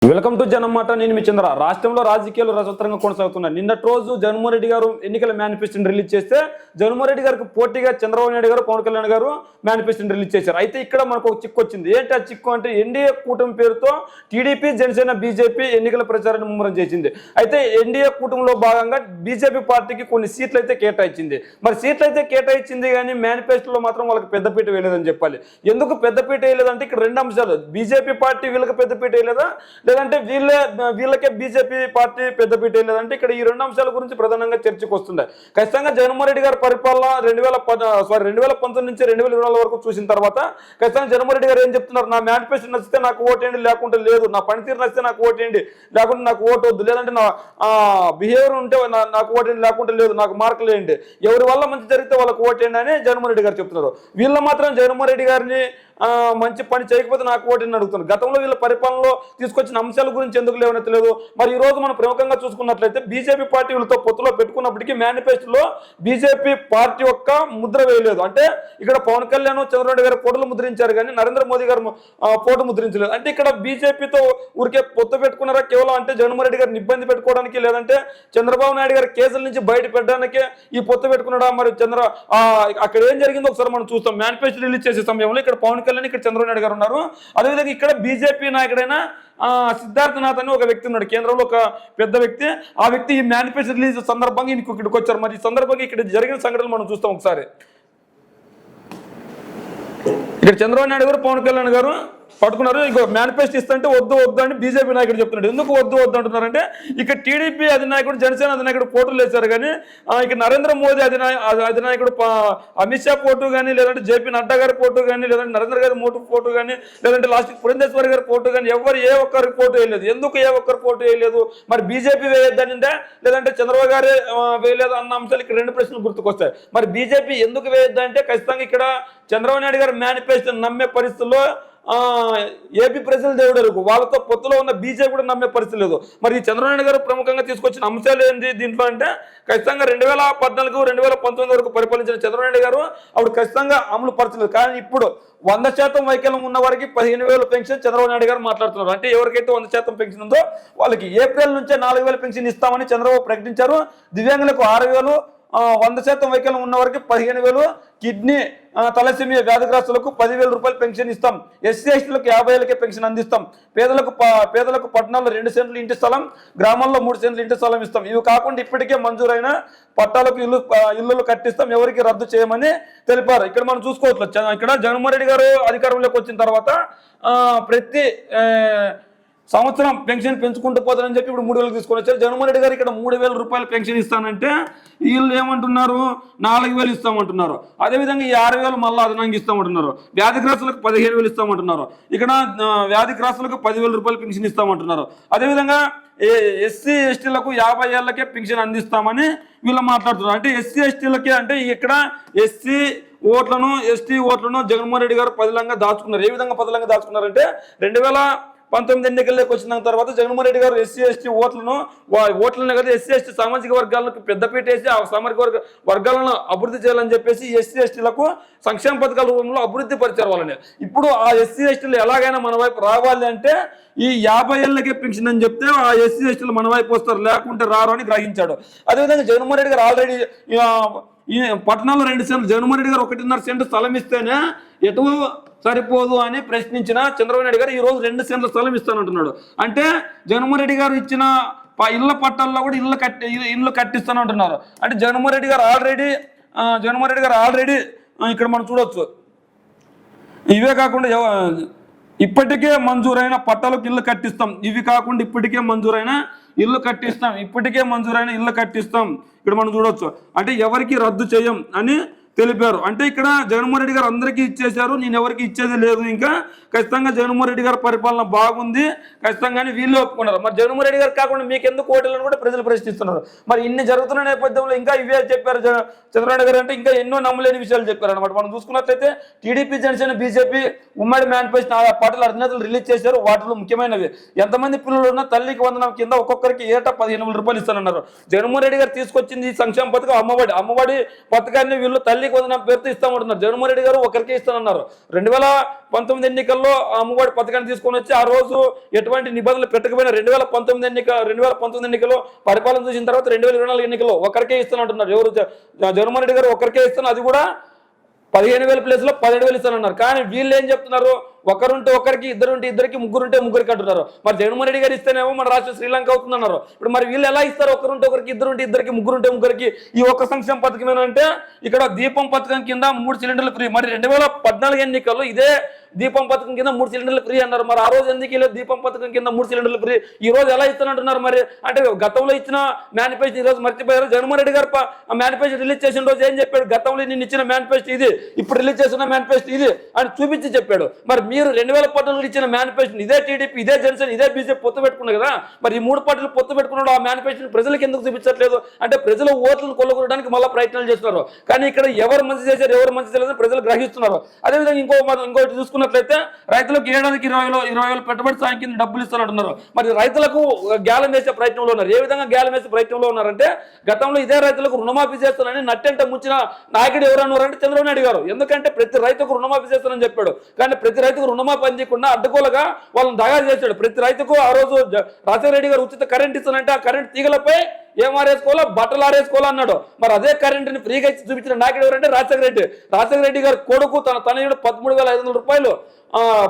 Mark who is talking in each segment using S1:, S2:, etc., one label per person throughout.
S1: Welcome to జనమాట. నేను మీ చంద్ర. రాష్ట్రంలో రాజకీయాలు రసవత్తరంగా కొనసాగుతున్నాయి. నిన్నటి రోజు జగన్మోహన్ రెడ్డి గారు ఎన్నికల మేనిఫెస్టోని రిలీజ్ చేస్తే జగన్మోహన్ రెడ్డి గారికి పోటీగా చంద్రబాబు నాయుడు గారు, పవన్ కళ్యాణ్ గారు మేనిఫెస్టోని రిలీజ్ చేశారు. అయితే ఇక్కడ మనకు ఒక చిక్కు వచ్చింది. ఏంటి ఆ చిక్కు అంటే ఎన్డీఏ కూటమి పేరుతో టీడీపీ, జనసేన, బీజేపీ ఎన్నికల ప్రచారాన్ని ముమ్మరం చేసింది. అయితే ఎన్డీఏ కూటమిలో భాగంగా బీజేపీ పార్టీకి కొన్ని సీట్లు అయితే కేటాయించింది. మరి సీట్లు అయితే కేటాయించింది కానీ మేనిఫెస్టోలో మాత్రం వాళ్ళకి పెద్దపీట వేయలేదని చెప్పాలి. ఎందుకు పెద్దపీట వేయలేదంటే ఇక్కడ రెండు అంశాలు. బీజేపీ పార్టీ వీళ్ళకి పెద్దపీట వేయలేదా, లేదంటే వీళ్ళకే బీజేపీ పార్టీ పెద్దపీట లేదంటే ఇక్కడ ఈ రెండు అంశాల గురించి ప్రధానంగా చర్చకు వస్తుంది. ఖచ్చితంగా జగన్మోహన్ రెడ్డి గారి పరిపాలన 2019 నుంచి 2024 వరకు చూసిన తర్వాత ఖచ్చితంగా జగన్మోహన్ రెడ్డి గారు ఏం చెప్తున్నారు, నా మేనిఫెస్టో నచ్చితే నాకు ఓటేయండి, లేకుంటే లేదు, నా పనితీరు నచ్చితే నాకు ఓటేయండి, లేకుంటే నాకు ఓటు వద్దు, లేదంటే నా బిహేవియర్ ఉంటే నాకు ఓటేయండి, లేకుంటే లేదు, నాకు మార్కులు వేయండి, ఎవరి వల్ల మంచి జరిగితే వాళ్ళకి ఓటేయండి అని జగన్మోహన్ రెడ్డి గారు చెప్తున్నారు. వీళ్ళ మాత్రం జగన్మోహన్ రెడ్డి గారిని మంచి పని చేయకపోతే నాకు ఓటేని అడుగుతున్నారు. గతంలో వీళ్ళ పరిపాలనలో తీసుకొచ్చిన అంశాల గురించి ఎందుకు లేవనెత్తలేదు. మరి ఈ రోజు మనం ప్రముఖంగా చూసుకున్నట్లయితే బీజేపీ పార్టీ వీళ్ళతో పొత్తులో పెట్టుకున్నప్పటికీ మేనిఫెస్టోలో బీజేపీ పార్టీ యొక్క ముద్ర వేయలేదు. అంటే ఇక్కడ పవన్ కళ్యాణ్, చంద్రబాబు గారు ఫోటోలు ముద్రించారు కానీ నరేంద్ర మోదీ గారు ఫోటో ముద్రించలేదు. అంటే ఇక్కడ బీజేపీతో ఊరికే పొత్తు పెట్టుకున్నారా కేవలం అంటే జగన్మోహన్ రెడ్డి గారిని ఇబ్బంది పెట్టుకోవడానికి, లేదంటే చంద్రబాబు నాయుడు గారి కేసుల నుంచి బయట పెట్టడానికి ఈ పొత్తు పెట్టుకున్నాడా? మరి అక్కడ ఏం జరిగిందో ఒకసారి మనం చూస్తాం. మేనిఫెస్టో రిలీజ్ చేసే సమయంలో ఇక్కడ పవన్ కళ్యాణ్, ఇక్కడ చంద్రబాబు నాయుడు గారు ఉన్నారు. అదేవిధంగా ఇక్కడ బీజేపీ నాయకుడైన సిద్ధార్థనాథ్ అని ఒక వ్యక్తి ఉన్నాడు, కేంద్రంలో ఒక పెద్ద వ్యక్తి. ఆ వ్యక్తి ఈ మేనిఫెస్టో రిలీజ్ సందర్భంగా ఇక్కడికి వచ్చారు. మరి ఈ సందర్భంగా ఇక్కడ జరిగిన సంఘటనలు మనం చూస్తాం ఒకసారి. ఇక్కడ చంద్రబాబు నాయుడు గారు, పవన్ కళ్యాణ్ గారు పట్టుకున్నారు. ఇంకో మేనిఫెస్టో ఇస్తుంటే వద్దు వద్దు అని బీజేపీ నాయకుడు చెప్తున్నాడు. ఎందుకు వద్దు వద్దు అంటున్నారంటే ఇక్కడ టీడీపీ అధినాయకుడు, జనసేన అధినాయకుడు పోటీలు వేశారు కానీ ఇక నరేంద్ర మోదీ అధినాయకుడు అమిత్ షా పోటు కానీ, లేదంటే జేపీ నడ్డా గారి పోటు కానీ, లేదంటే నరేంద్ర గారి పోటు కానీ, లేదంటే లాస్ట్ పురంధేశ్వరి గారి పోటు కానీ ఎవరు ఏ ఒక్కరి పోటు వేయలేదు. ఎందుకు ఏ ఒక్కరు పోటు వేయలేదు? మరి బీజేపీ వేయొద్దనిందా, లేదంటే చంద్రబాబు గారే వేయలేదు అన్న అంశాలు ఇక్కడ రెండు ప్రశ్నలు గుర్తుకొస్తాయి. మరి బీజేపీ ఎందుకు వేయొద్దంటే ఖచ్చితంగా ఇక్కడ చంద్రబాబు నాయుడు గారు మేనిఫెస్టో నమ్మే పరిస్థితుల్లో ఏపీ ప్రజలు దేవుడు వాళ్ళతో పొత్తులో ఉన్న బీజేపీ కూడా నమ్మే పరిస్థితి లేదు. మరి చంద్రబాబు నాయుడు గారు ప్రముఖంగా తీసుకొచ్చిన అంశాలు ఏంటి దీంట్లో అంటే ఖచ్చితంగా 2014, 2019 వరకు పరిపాలించిన చంద్రబాబు నాయుడు గారు అప్పుడు ఖచ్చితంగా అమలు పరచలేదు. కానీ ఇప్పుడు 100% వైకల్యం ఉన్న వారికి 15,000 పెన్షన్ చంద్రబాబు నాయుడు గారు మాట్లాడుతున్నారు. అంటే ఎవరికైతే 100% పెన్షన్ ఉందో వాళ్ళకి ఏప్రిల్ నుంచే 4,000 పెన్షన్ ఇస్తామని చంద్రబాబు ప్రకటించారు. దివ్యాంగులకు 6,000, 100% వైకల్యం ఉన్న వారికి 15,000, కిడ్నీ తలసేమియా వ్యాధిగ్రస్తులకు 10,000 రూపాయలు పెన్షన్ ఇస్తాం. ఎస్సీ ఎస్టీలకు 50,000కే పెన్షన్ అందిస్తాం. పేదలకు పట్టణాల్లో 2 సెంట్లు ఇంటి స్థలం, గ్రామాల్లో 3 సెంట్లు ఇంటి స్థలం ఇస్తాం. ఇవి కాకుండా ఇప్పటికే మంజూరైన పట్టాలకు ఇల్లులు కట్టిస్తాం, ఎవరికి రద్దు చేయమని తెలిపారు. ఇక్కడ మనం చూసుకోవచ్చు. ఇక్కడ జగన్మోహన్ రెడ్డి గారు అధికారంలోకి వచ్చిన తర్వాత ప్రతి సంవత్సరం పెన్షన్ పెంచుకుంటూ పోతారని చెప్పి ఇప్పుడు 3,000 తీసుకొని వచ్చారు. జగన్మోహన్ రెడ్డి గారు ఇక్కడ 3,000 రూపాయలు పెన్షన్ ఇస్తానంటే వీళ్ళు ఏమంటున్నారు, 4,000 ఇస్తామంటున్నారు. అదేవిధంగా ఈ 6,000 మళ్ళీ అదనంగా ఇస్తామంటున్నారు. వ్యాధిగ్రస్తులకు 15,000 ఇస్తామంటున్నారు. ఇక్కడ వ్యాధిగ్రస్తులకు 10,000 రూపాయలు పెన్షన్ ఇస్తామంటున్నారు. అదేవిధంగా ఎస్సీ ఎస్టీలకు 50 ఏళ్లకే పెన్షన్ అందిస్తామని వీళ్ళు మాట్లాడుతున్నారు. అంటే ఎస్సీ ఎస్టీలకే అంటే ఇక్కడ ఎస్సీ ఓట్లను, ఎస్టీ ఓట్లను జగన్మోహన్ రెడ్డి గారు పదిలంగా దాచుకున్నారు. ఏ విధంగా పదిలంగా దాచుకున్నారంటే 2019 ఎన్నికల్లోకి వచ్చిన తర్వాత జగన్మోహన్ రెడ్డి గారు ఎస్సీ ఎస్టీ ఓట్లను కదా ఎస్సీ ఎస్టీ సామాజిక వర్గాలకు పెద్దపీట వేసి ఆ సామాజిక వర్గాలను అభివృద్ధి చేయాలని చెప్పేసి ఎస్సీ ఎస్టీలకు సంక్షేమ పథకాల రూపంలో అభివృద్ధి పరిచారు వాళ్ళని. ఇప్పుడు ఆ ఎస్సీ ఎస్టీలు ఎలాగైనా మన వైపు రావాలి అంటే ఈ 50 ఏళ్ళకే పెన్షన్ అని చెప్తే ఆ ఎస్సీ ఎస్టీలు మన వైపు వస్తారు, లేకుంటే రారు అని గ్రహించాడు. అదేవిధంగా జగన్మోహన్ రెడ్డి గారు ఆల్రెడీ ఈ పట్టణంలో 2 సెంట్లు, జగన్మోహన్ రెడ్డి గారు 1.5 సెంటు స్థలం ఇస్తేనే ఎటు సరిపోదు అని ప్రశ్నించిన చంద్రబాబు నాయుడు గారు ఈ రోజు 2 సెంట్ల స్థలం ఇస్తానంటున్నాడు. అంటే జగన్మోహన్ రెడ్డి గారు ఇచ్చిన ఇళ్ల పట్టాల్లో కూడా ఇల్లు కట్టిస్తానంటున్నారు. అంటే జగన్మోహన్ రెడ్డి గారు ఆల్రెడీ ఇక్కడ మనం చూడవచ్చు. ఇవే కాకుండా ఇప్పటికే మంజూరైన పట్టాలకు ఇల్లు కట్టిస్తాం, ఇవి కాకుండా ఇప్పటికే మంజూరైన ఇల్లు కట్టిస్తాం. ఇక్కడ మనం చూడవచ్చు. అంటే ఎవరికి రద్దు చేయం అని తెలిపారు. అంటే ఇక్కడ జగన్మోహన్ రెడ్డి గారు అందరికీ ఇచ్చేశారు, నేను ఎవరికి ఇచ్చేది లేదు. ఇంకా ఖచ్చితంగా జగన్మోహన్ రెడ్డి గారి పరిపాలన బాగుంది ఖచ్చితంగానే వీళ్ళు ఒప్పుకున్నారు. మరి జగన్మోహన్ రెడ్డి గారు కాకుండా మీకు ఎందుకు ఓటేలను కూడా ప్రజలు ప్రశ్నిస్తున్నారు. మరి ఇన్ని జరుగుతున్న నేపథ్యంలో ఇంకా ఇవే చెప్పారు చంద్రబాబు గారు అంటే ఇంకా ఎన్నో నమ్మలేని విషయాలు చెప్పారు అనమాట. మనం చూసుకున్నట్లయితే టీడీపీ, జనసేన, బీజేపీ ఉమ్మడి మేనిఫెస్టో పార్టీల అధినేతలు రిలీజ్ చేశారు. వాటిలో ముఖ్యమైనవి ఎంతమంది పిల్లలు ఉన్నా తల్లికి వందనం కింద ఒక్కొక్కరికి ఏటా 15,000 రూపాయలు ఇస్తానన్నారు. జగన్మోహన్ రెడ్డి గారు తీసుకొచ్చింది సంక్షేమ పథకం అమ్మఒడి పథకాన్ని వీళ్ళు తల్లికి వందనం పేరుతో ఇస్తామంటున్నారు. జగన్మోహన్ రెడ్డి గారు ఒకరికే ఇస్తానన్నారు. 2019 ఎన్నికల్లో అమ్మఒడి పథకాన్ని తీసుకొని వచ్చి ఆ రోజు ఎటువంటి నిబంధనలు పెట్టకపోయినా 2019 ఎన్నికల్లో పరిపాలన చూసిన తర్వాత 2024 ఎన్నికల్లో ఒకరికే ఇస్తానంటున్నారు. ఎవరు జగన్మోహన్ రెడ్డి గారు ఒకరికే ఇస్తున్నారు. అది కూడా 15,000 ప్లేస్లో 17,000 ఇస్తానన్నారు. కానీ వీళ్ళు ఏం చెప్తున్నారు, ఒకరుంటే ఒకరికి, ఇద్దరుంటే ఇద్దరికి, ముగ్గురుంటే ముగ్గురికి అంటున్నారు. మరి జగన్మోహన్ రెడ్డి గారు ఇస్తేనేమో మన రాష్ట్రం శ్రీలంక అవుతుందన్నారు. ఇప్పుడు మరి వీళ్ళు ఎలా ఇస్తారు? ఒకరుంటే ఒకరికి, ఇద్దరుంటే ఇద్దరికి, ముగ్గురుంటే ముగ్గురికి. ఈ ఒక్క సంక్షేమ పథకం ఏంటంటే ఇక్కడ దీపం పథకం కింద 3 సిలిండర్లు ఫ్రీ. మరి 2014 ఎన్నికల్లో ఇదే దీపం పథకం కింద 3 సిలిండర్లు ఫ్రీ అన్నారు. మరి ఆ రోజు ఎందుకు ఇలా దీపం పథకం కింద 3 సిలిండర్లు ఫ్రీ ఈ రోజు ఎలా ఇస్తానంటున్నారు? మరి అంటే గతంలో ఇచ్చిన మేనిఫెస్టో ఈ రోజు మర్చిపోయారు. జగన్మోహన్ రెడ్డి గారు మేనిఫెస్టో రిలీజ్ చేసిన రోజు ఏం చెప్పాడు? గతంలో నేను ఇచ్చిన మేనిఫెస్టో ఇది, ఇప్పుడు రిలీజ్ చేసిన మేనిఫెస్టో ఇది అని చూపించి చెప్పాడు. మరి మీరు 2014 ఇచ్చిన మేనిఫెస్టో ఇదే టీడీపీ, ఇదే జనసేన, ఇదే బీజేపీ పొత్తు పెట్టుకున్నారు కదా. మరి ఈ 3 పార్టీలు పొత్తు పెట్టుకున్నాడు. ఆ మేనిఫెస్టోని ప్రజలకు ఎందుకు చూపించట్లేదు? అంటే ప్రజల ఓట్లను కొల్లగొట్టడానికి మళ్ళీ ప్రయత్నాలు చేస్తున్నారు. కానీ ఇక్కడ ఎవరు మంచి చేశారు, ఎవరు మంచి చేయలేదని ప్రజలు గ్రహిస్తున్నారు. అదేవిధంగా ఇంకోటి చూసుకున్నట్లయితే రైతులకు ఏడాదికి 20,000 పెట్టుబడి సాయం కింద డబ్బులు ఇస్తానంటున్నారు. మరి రైతులకు గ్యాలం వేసే ప్రయత్నంలో ఉన్నారు. ఏ విధంగా గ్యాలం వేసే ప్రయత్నంలో ఉన్నారంటే గతంలో ఇదే రైతులకు రుణమాఫీ చేస్తానని నట్టంటే ముంచిన నాయకుడు ఎవరన్నారంటే చంద్రబాబు నాయుడు గారు. ఎందుకంటే ప్రతి రైతుకు రుణమాఫీ చేస్తానని చెప్పాడు. కానీ ప్రతి రైతుకు రుణమాఫీ అందించకుండా అడ్డగోలుగా వాళ్ళని దగా చేశాడు. ప్రతి రైతుకు ఆ రోజు రాజశేఖర రెడ్డి గారు ఉచిత కరెంట్ ఇస్తానంటే ఆ కరెంట్ తీగలపై ఏం ఆరేసుకోవాలో బట్టలు ఆరేసుకోవాలో అన్నాడు. మరి అదే కరెంటుని ఫ్రీగా ఇచ్చి చూపించిన నాయకుడు ఎవరంటే రాజశేఖర రెడ్డి గారు కొడుకు తనయుడు 13,500 రూపాయలు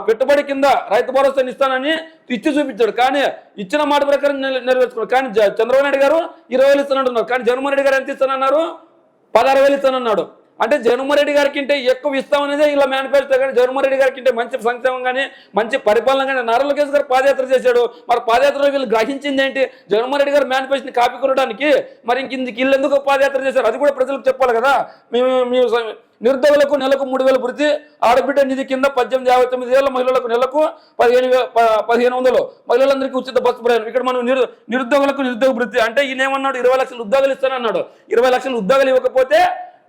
S1: పెట్టుబడి కింద రైతు భరోసాని ఇస్తానని ఇచ్చి చూపించాడు. కానీ ఇచ్చిన మాట ప్రకారం నెరవేర్చుకున్నాడు. కానీ చంద్రబాబు నాయుడు గారు 20,000 ఇస్తానంటున్నారు. కానీ జగన్మోహన్ రెడ్డి గారు ఎంత ఇస్తానన్నారు? 16,000 ఇస్తానన్నాడు. అంటే జగన్మోహన్ రెడ్డి గారికి ఇంటే ఎక్కువ ఇస్తామనేదే ఇలా మేనిఫెస్టో. కానీ జగన్మోహన్ రెడ్డి గారికి ఇంటే మంచి సంక్షేమం కానీ మంచి పరిపాలన కానీ నారా లోకేష్ గారు పాదయాత్ర చేశాడు. మరి పాదయాత్రలో వీళ్ళు గ్రహించింది ఏంటి? జగన్మోహన్ రెడ్డి గారు మేనిఫెస్టోని కాపీ కొనడానికి మరి వీళ్ళు ఎందుకు పాదయాత్ర చేశారు? అది కూడా ప్రజలకు చెప్పాలి కదా. మేము నిరుద్యోగులకు నెలకు 3,000 వృత్తి, ఆడబిడ్డ నిధి కింద 18-59 ఏళ్ల మహిళలకు నెలకు 1,500 మహిళలందరికీ ఉచిత బస్సు ప్రయాణం. ఇక్కడ మనం నిరుద్యోగులకు నిరుద్యోగ వృత్తి అంటే ఈయన ఏమన్నాడు? 20 లక్షల ఉద్యోగాలు ఇస్తానన్నాడు. 20 లక్షల ఉద్యోగాలు ఇవ్వకపోతే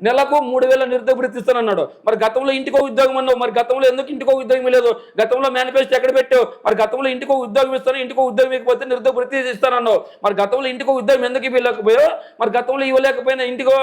S1: నెలకు 3,000 నిరుద్యోగ వృత్తి ఇస్తానన్నాడు. మరి గతంలో ఇంటికో ఉద్యోగం అన్నావు. మరి గతంలో ఎందుకు ఇంటికో ఉద్యోగం లేదు? గతంలో మేనిఫెస్టో ఎక్కడ పెట్టావు? మరి గతంలో ఇంటికో ఉద్యోగం ఇస్తాను, ఇంటికో ఉద్యోగం ఇవ్వకపోతే నిరుద్యోగ వృత్తి ఇస్తానన్నావు. మరి గతంలో ఇంటికో ఉద్యోగం ఎందుకు ఇవ్వలేకపోయావు? మరి గతంలో ఇవ్వలేకపోయినా ఇంటికో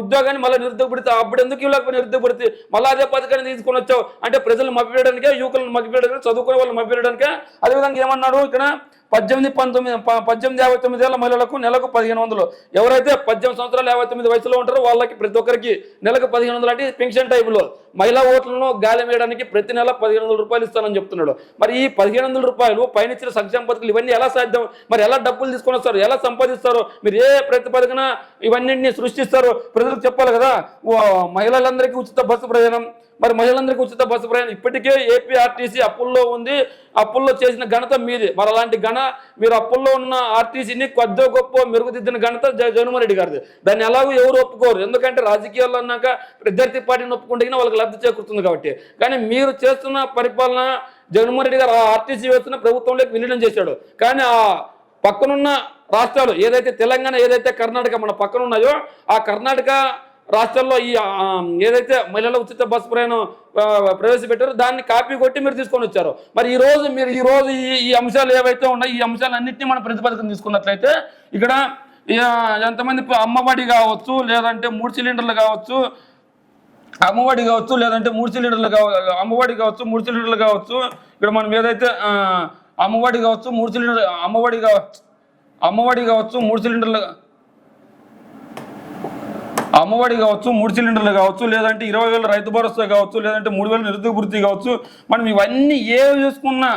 S1: ఉద్యోగాన్ని మళ్ళీ నిరుద్యోగ వృత్తి అప్పుడు ఎందుకు ఇవ్వలేకపోయినా నిరుద్యోగ వృత్తి మళ్ళీ అదే పథకాన్ని తీసుకొని వచ్చావు? అంటే ప్రజలు మభ్యపెట్టడానికే, యువకులను మభ్యపెట్టడానికి, చదువుకునే వాళ్ళు మభ్యపెట్టడానికే. అదేవిధంగా ఏమన్నాడు ఇక్కడ? 18-59 ఏళ్ల మహిళలకు నెలకు 1,500. ఎవరైతే 18 సంవత్సరాలు 59 వయసులో ఉంటారో వాళ్ళకి ప్రతి ఒక్కరికి నెలకు 1,500 అంటే పెన్షన్ టైపులో మహిళా ఓట్లను గాలి వేయడానికి ప్రతి నెల 1,500 రూపాయలు ఇస్తానని చెప్తున్నాడు. మరి ఈ 1,500 రూపాయలు పైన ఇచ్చిన సంక్షేమ పథకాలు ఇవన్నీ ఎలా సాధ్యం? మరి ఎలా డబ్బులు తీసుకొని వస్తారు? ఎలా సంపాదిస్తారు? మీరు ఏ ప్రతిపాదన ఇవన్నింటినీ సృష్టిస్తారు? ప్రజలకు చెప్పాలి కదా. మహిళలందరికీ ఉచిత బస్సు ప్రయాణం. మరి మహిళలందరికీ ఉచిత బస్సు ప్రయాణం ఇప్పటికే ఏపీఆర్టీసీ అప్పుల్లో ఉంది. అప్పుల్లో చేసిన ఘనత మీది. మరి అలాంటి మీరు అప్పుల్లో ఉన్న ఆర్టీసీని కొద్దో గొప్ప మెరుగుదిద్దిన ఘనత జగన్మోహన్ రెడ్డి గారిది. దాన్ని ఎలాగో ఎవరు ఒప్పుకోరు. ఎందుకంటే రాజకీయాల్లో అన్నాక ప్రత్యర్థి పార్టీని ఒప్పుకుంటే వాళ్ళకి లబ్ధి చేకూరుతుంది కాబట్టి. కానీ మీరు చేస్తున్న పరిపాలన జగన్మోహన్ రెడ్డి గారు ఆ ఆర్టీసీ వేస్తున్న ప్రభుత్వంలోకి విలీనం చేశాడు. కానీ ఆ పక్కనున్న రాష్ట్రాలు ఏదైతే తెలంగాణ, ఏదైతే కర్ణాటక మన పక్కన ఉన్నాయో ఆ కర్ణాటక రాష్ట్రాల్లో ఈ ఏదైతే మహిళల ఉచిత బస్సు ప్రయాణం ప్రవేశపెట్టారో దాన్ని కాపీ కొట్టి మీరు తీసుకొని వచ్చారు. మరి ఈరోజు ఈ అంశాలు ఏవైతే ఉన్నాయో ఈ అంశాలన్నింటినీ మనం ప్రతిపాదన తీసుకున్నట్లయితే ఇక్కడ ఎంతమంది అమ్మఒడి కావచ్చు, లేదంటే 3 సిలిండర్లు కావచ్చు, అమ్మఒడి కావచ్చు, లేదంటే 3 సిలిండర్లు అమ్మఒడి కావచ్చు, 3 సిలిండర్లు కావచ్చు. ఇక్కడ మనం ఏదైతే అమ్మఒడి కావచ్చు, 3 సిలిండర్లు అమ్మఒడి కావచ్చు 3 సిలిండర్లు అమ్మఒడి కావచ్చు, 3 సిలిండర్లు కావచ్చు, లేదంటే 20,000 రైతు భరోసా కావచ్చు, లేదంటే 3,000 నిరుద్యోగ వృత్తి కావచ్చు. మనం ఇవన్నీ ఏవి చూసుకున్నా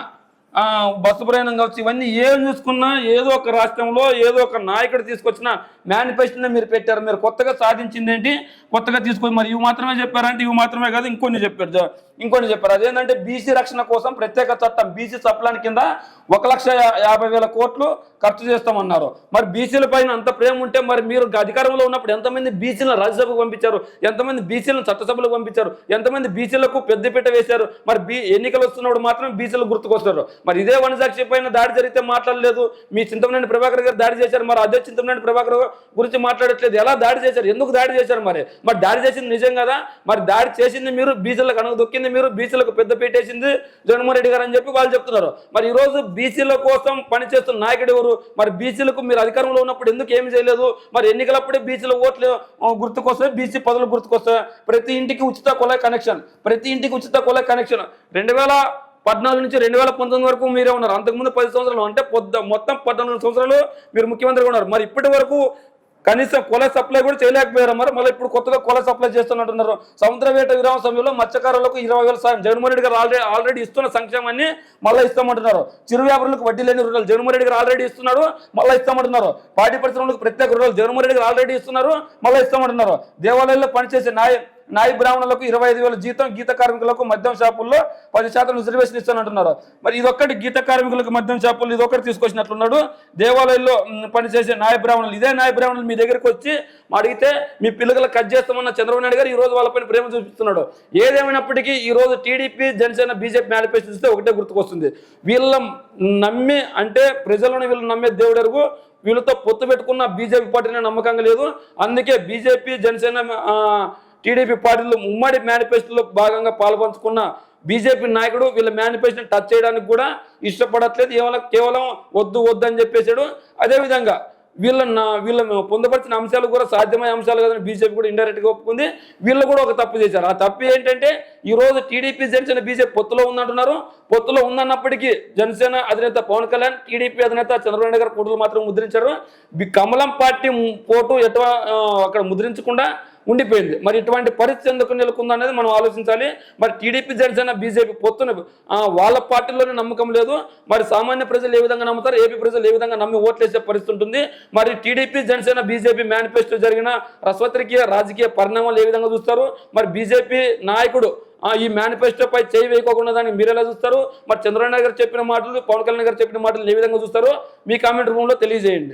S1: బస్సు ప్రయాణం కావచ్చు, ఇవన్నీ ఏం చూసుకున్నా ఏదో ఒక రాష్ట్రంలో ఏదో ఒక నాయకుడు తీసుకొచ్చిన మేనిఫెస్టోనే మీరు పెట్టారు. మీరు కొత్తగా సాధించింది ఏంటి? కొత్తగా తీసుకొని మరి ఇవి మాత్రమే చెప్పారంటే ఇవి మాత్రమే కాదు ఇంకొన్ని చెప్పారు. అదేంటంటే బీసీ రక్షణ కోసం ప్రత్యేక చట్టం బీసీ సప్లాన్ కింద 1,50,000 కోట్లు ఖర్చు చేస్తామన్నారు. మరి బీసీల పైన అంత ప్రేమ ఉంటే మరి మీరు అధికారంలో ఉన్నప్పుడు ఎంతమంది బీసీలను రాజ్యసభకు పంపించారు? ఎంతమంది బీసీలను చట్టసభలకు పంపించారు? ఎంతమంది బీసీలకు పెద్దపీట వేశారు? మరి ఎన్నికలు వస్తున్నప్పుడు మాత్రం బీసీలు గుర్తుకొస్తారు. మరి ఇదే వనసాక్షి పైన దాడి జరిగితే మాట్లాడలేదు. మీ చింతమనేని ప్రభాకర్ గారు దాడి చేశారు. మరి అదే చింతమనేని ప్రభాకర్ గురించి మాట్లాడట్లేదు. ఎలా దాడి చేశారు? ఎందుకు దాడి చేశారు? మరి దాడి చేసింది నిజం కదా? మరి దాడి చేసింది మీరు, బీసీలకు అనగదొక్కింది చేసింది మీరు, బీసీలకు పెద్ద పెట్టేసింది జగన్మోహన్ రెడ్డి గారు అని చెప్పి వాళ్ళు చెప్తున్నారు. మరి ఈ రోజు బీసీల కోసం పనిచేస్తున్న నాయకుడు ఎవరు? మరి బీసీలకు మీరు అధికారంలో ఉన్నప్పుడు ఎందుకు ఏమి చేయలేదు? మరి ఎన్నికలప్పుడే బీసీల ఓట్లు గుర్తుకొస్తాయి, బీసీ పదవులు గుర్తుకొస్తాయి. ప్రతి ఇంటికి ఉచిత కుళాయి కనెక్షన్, 2014 నుంచి 2019 వరకు మీరే ఉన్నారు. అంతకుముందు 10 సంవత్సరాలు అంటే మొత్తం 14 సంవత్సరాలు మీరు ముఖ్యమంత్రిగా ఉన్నారు. మరి ఇప్పటి వరకు కనీసం కుళాయి సప్లై కూడా చేయలేకపోయారు. మరి మళ్ళీ ఇప్పుడు కొత్తగా కుళాయి సప్లై చేస్తున్నట్టున్నారు. సముద్ర వేట విరామ సమయంలో మత్స్యకారులకు 20,000 సాయం జగన్మోహన్ రెడ్డి గారు ఆల్రెడీ ఇస్తున్న సంక్షేమాన్ని మళ్ళీ ఇస్తామంటున్నారు. చిరు వ్యాపారులకు వడ్డీ లేని రుణాలు జగన్మోహన్ రెడ్డి గారు ఆల్రెడీ ఇస్తున్నారు, మళ్ళీ ఇస్తామంటున్నారు. పాడి పరిశ్రమలకు ప్రత్యేక రుణాలు జగన్మోహన్ రెడ్డి గారు ఆల్రెడీ ఇస్తున్నారు, మళ్ళీ ఇస్తామంటున్నారు. దేవాలయాల్లో పనిచేసే నాయ బ్రాహ్మణులకు 25,000 జీతం, గీత కార్మికులకు మద్యం షాపుల్లో 10% రిజర్వేషన్ ఇస్తానంటున్నారు. మరి ఇదొక్కటి గీత కార్మికులకు మద్యం షాపుల్లో ఇదొక్కటి తీసుకొచ్చినట్లున్నాడు. దేవాలయంలో పనిచేసే నాయ బ్రాహ్మణులు, ఇదే నాయ బ్రాహ్మణులు మీ దగ్గరికి వచ్చి అడిగితే మీ పిల్లలకు కట్ చేస్తామన్న చంద్రబాబు నాయుడు గారు ఈ రోజు వాళ్ళపైన ప్రేమ చూపిస్తున్నాడు. ఏదేమైనప్పటికీ ఈ రోజు టీడీపీ, జనసేన, బీజేపీ మేనిఫెస్టో చూస్తే ఒకటే గుర్తుకొస్తుంది. వీళ్ళ నమ్మి అంటే ప్రజలను వీళ్ళు నమ్మే దేవుడు ఎరుగు. వీళ్ళతో పొత్తు పెట్టుకున్న బీజేపీ పార్టీనే నమ్మకంగా లేదు. అందుకే బీజేపీ, జనసేన, టీడీపీ పార్టీలు ఉమ్మడి మేనిఫెస్టోలో భాగంగా పాల్పంచుకున్న బీజేపీ నాయకుడు వీళ్ళ మేనిఫెస్టోని టచ్ చేయడానికి కూడా ఇష్టపడట్లేదు. కేవలం వద్దు అని చెప్పేశాడు. అదేవిధంగా వీళ్ళ పొందుపరిచిన అంశాలు కూడా సాధ్యమయ్యే అంశాలు కదని బీజేపీ కూడా ఇండైరెక్ట్గా ఒప్పుకుంది. వీళ్ళు కూడా ఒక తప్పు చేశారు. ఆ తప్పు ఏంటంటే ఈ రోజు టీడీపీ, జనసేన, బీజేపీ పొత్తులో ఉందంటున్నారు. పొత్తులో ఉందన్నప్పటికీ జనసేన అధినేత పవన్ కళ్యాణ్, టీడీపీ అధినేత చంద్రబాబు నాయుడు గారు ఫోటోలు మాత్రం ముద్రించారు. కమలం పార్టీ ఫోటో అక్కడ ముద్రించకుండా ఉండిపోయింది. మరి ఇటువంటి పరిస్థితి ఎందుకు నెలకొంది అనేది మనం ఆలోచించాలి. మరి టీడీపీ, జనసేన, బీజేపీ పొత్తున వాళ్ళ పార్టీలోనే నమ్మకం లేదు. మరి సామాన్య ప్రజలు ఏ విధంగా నమ్ముతారు, ఏపీ ప్రజలు ఏ విధంగా నమ్మి ఓట్లేసే పరిస్థితి ఉంటుంది. మరి టీడీపీ, జనసేన, బీజేపీ మేనిఫెస్టో జరిగిన రసవత్రికీయ రాజకీయ పరిణామాలు ఏ విధంగా చూస్తారు? మరి బీజేపీ నాయకుడు ఈ మేనిఫెస్టోపై చేయి వేయకోకుండా దాన్ని మీరు ఎలా చూస్తారు? మరి చంద్రబాబు నాయుడు గారు చెప్పిన మాటలు, పవన్ కళ్యాణ్ గారు చెప్పిన మాటలు ఏ విధంగా చూస్తారో మీ కామెంట్ రూమ్లో తెలియజేయండి.